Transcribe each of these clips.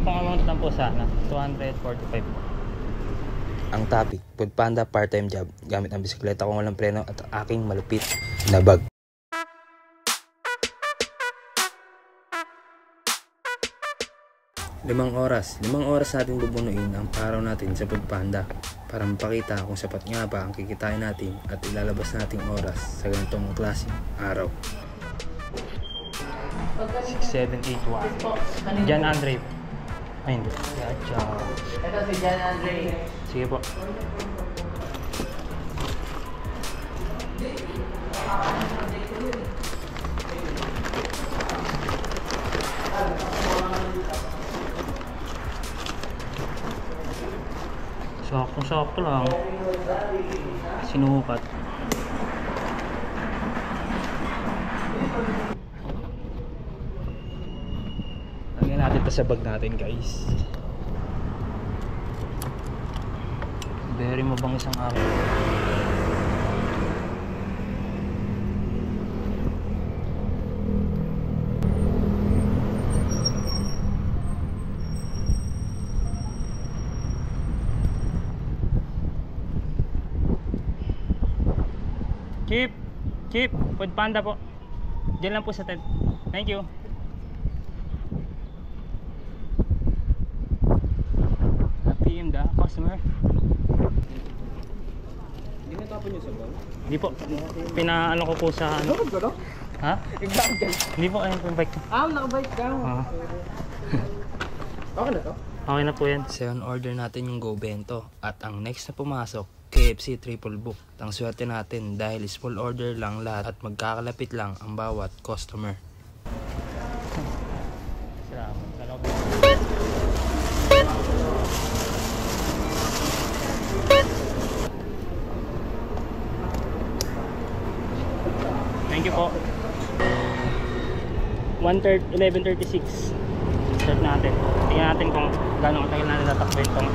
pong amount lang po sana, 245 po. Ang topic, Foodpanda part-time job gamit ang bisikleta kong walang preno at aking malupit na bag. Limang oras natin bubunuin ang araw natin sa Foodpanda para mapakita kung sapat nga ba ang kikitain natin at ilalabas nating oras sa ganitong klaseng araw. 6781 John Andre. Ay hindi. Ciao. Ito si John Andre. Sige po. Sakto lang. Sinukat. Lagyan natin ito sa bag natin, guys. Very mabangis ang akin. Chip, Foodpanda po. Diyan lang po sa tent. Thank you. PM da, customer. Hindi natapon niyo sa bag? Hindi po. Pinaano ko po sa ano. Ha? Hindi po, ayun po yung bike ko. Nakabike ka. Okay na to? Okay na po yan. So order natin yung Go Bento at ang next na pumasok, KFC triple book. Ang swerte natin dahil is full order lang lahat at magkakalapit lang ang bawat customer. Salamat. Thank you po. 11:36 start natin. Tingnan natin kung gaano katagal natin tatakbo itong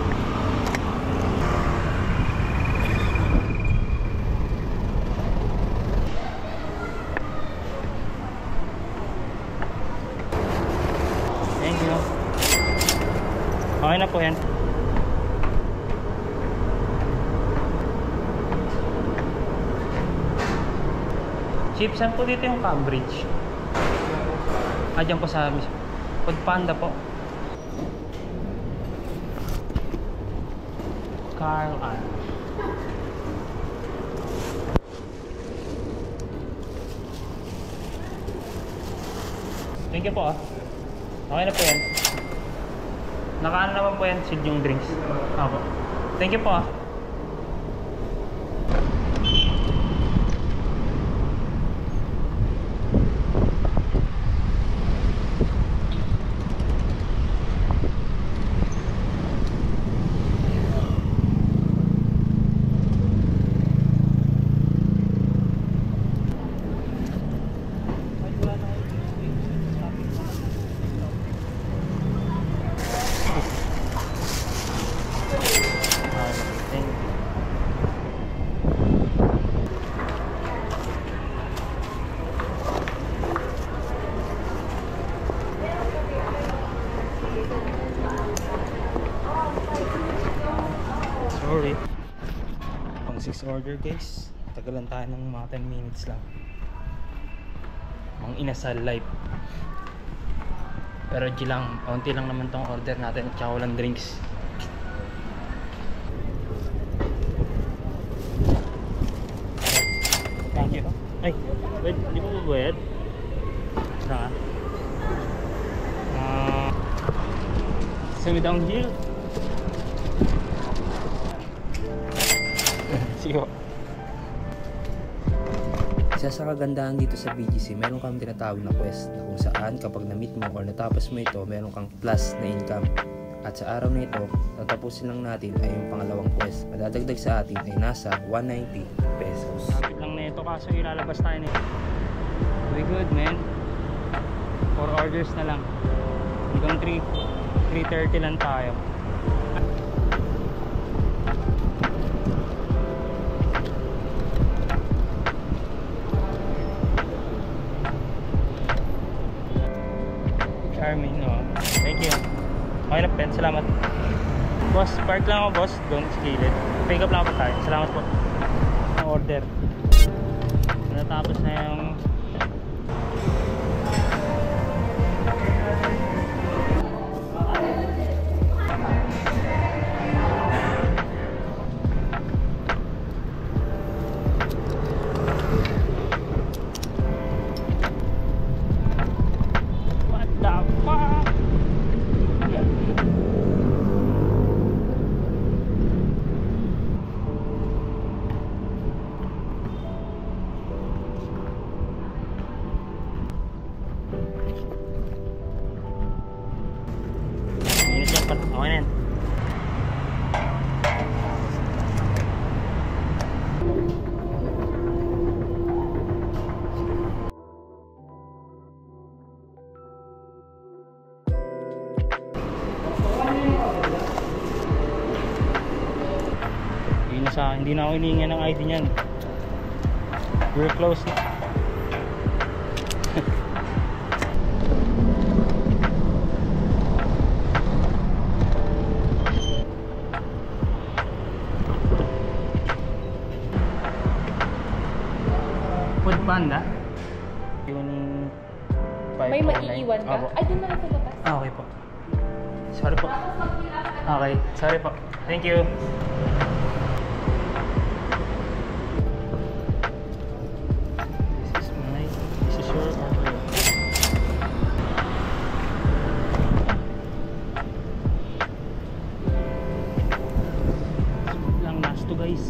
okay na po yan. Chip, saan po dito yung Cambridge? Dyan po sa Foodpanda po. Carl R. Thank you po. Okay na po yan. Nakaano naman po yan, sealed yung drinks. Opo. Thank you po. Sorry. Pang 6 order guys. Tagalan tayo ng mga 10 minutes lang. Mang inasal live. Pero G lang, kaunti lang naman tong order natin at saka walang drinks. Thank you. Ay, wait, hindi mo babayad? Saka sumi downhill. Siyo. Isa sa kagandahan dito sa BGC, meron kang tinatawag na quest na kung saan kapag na-meet mo or natapos mo ito, meron kang plus na income. At sa araw na ito, tatapusin lang natin ay yung pangalawang quest. Madadagdag sa atin ay nasa 190 pesos. Kapit lang na ito kaso ilalabas tayo nito. We good man. 4 orders na lang. Hanggang 3:30 lang tayo. Charming, no? Thank you. Okay lang, pen. Salamat. Boss, park lang ako, boss. Doon sa gilid. Pick up lang ako tayo. Salamat po. Ang order. Natapos na yung what the fuck? Okay na yan. Hindi na ako hinihinga ng ID niyan. We're close na. Food Panda? Yung May maiiwan ka? Opo. Ay, doon na lang sa labas. Okay po. Sorry po. Okay, sorry po. Thank you. This is your order. Smooth lang, last to guys.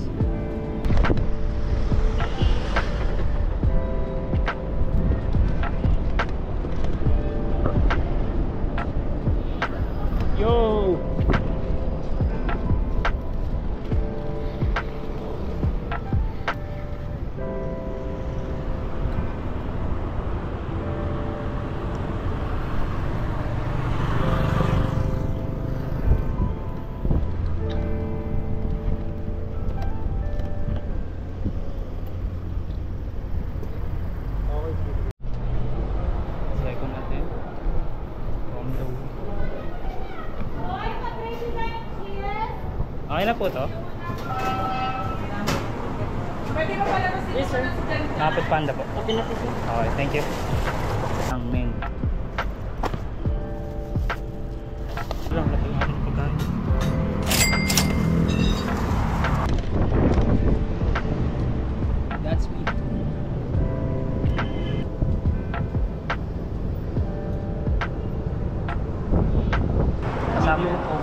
Yo! Second natin. Okay na po to. Pwede mo pala kasi yes, sir. Kapit Panda po. Okay na po. Okay, thank you. Ang men. Lang na yung ating pagkain. That's me. Kasama po.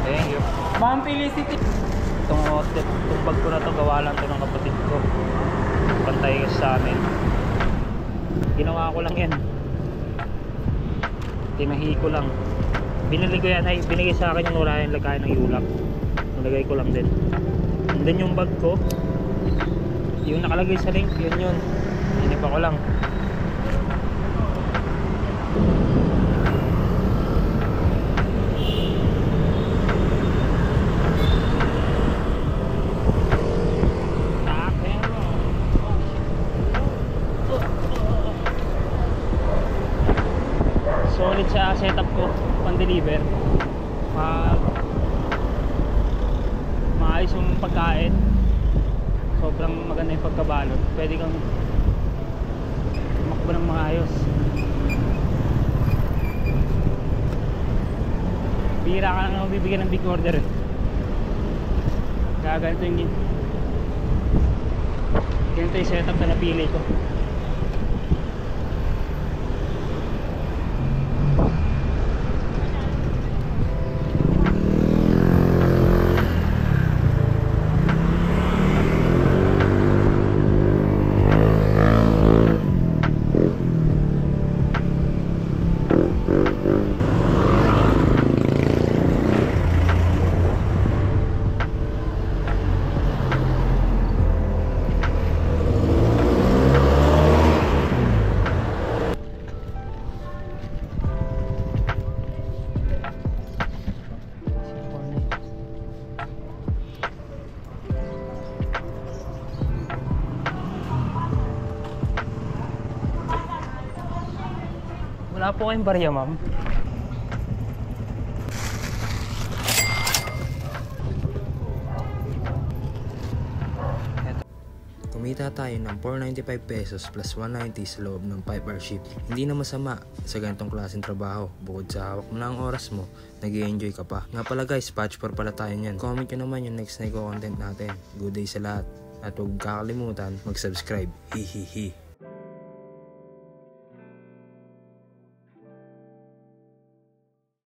Thank you. Ma'am Felicity. Itong bag ko na to, gawa lang to ng kapatid ko. Pantay kasi sa amin. Ginawa ko lang yan. Tinahi ko lang. Binili ko yan, ay binigay sa akin yung wala yung lagayan ng ulap. Nalagay ko lang din. And then yung bag ko, yung nakalagay sa link, yun. Hinipa ko lang. Solid sa setup ko pan-deliver. Maayos yung pagkain. Sobrang maganda yung pagkabalot. Pwede kang tumakbo ng maayos. Bira ka lang mabibigyan ng big order. Kaya ganito yung setup na napili ko. Wala po kayong barya, ma'am. kumita tayo ng 495 pesos plus 190 sa loob ng 5-hour shift. Hindi na masama sa ganitong klaseng trabaho. Bukod sa hawak mo na ang oras mo, nag-i-enjoy ka pa. Nga pala guys, batch 4 pala tayo niyan. Comment nyo naman yung next na i-content natin. Good day sa lahat. At huwag kakalimutan mag-subscribe. Hihihi.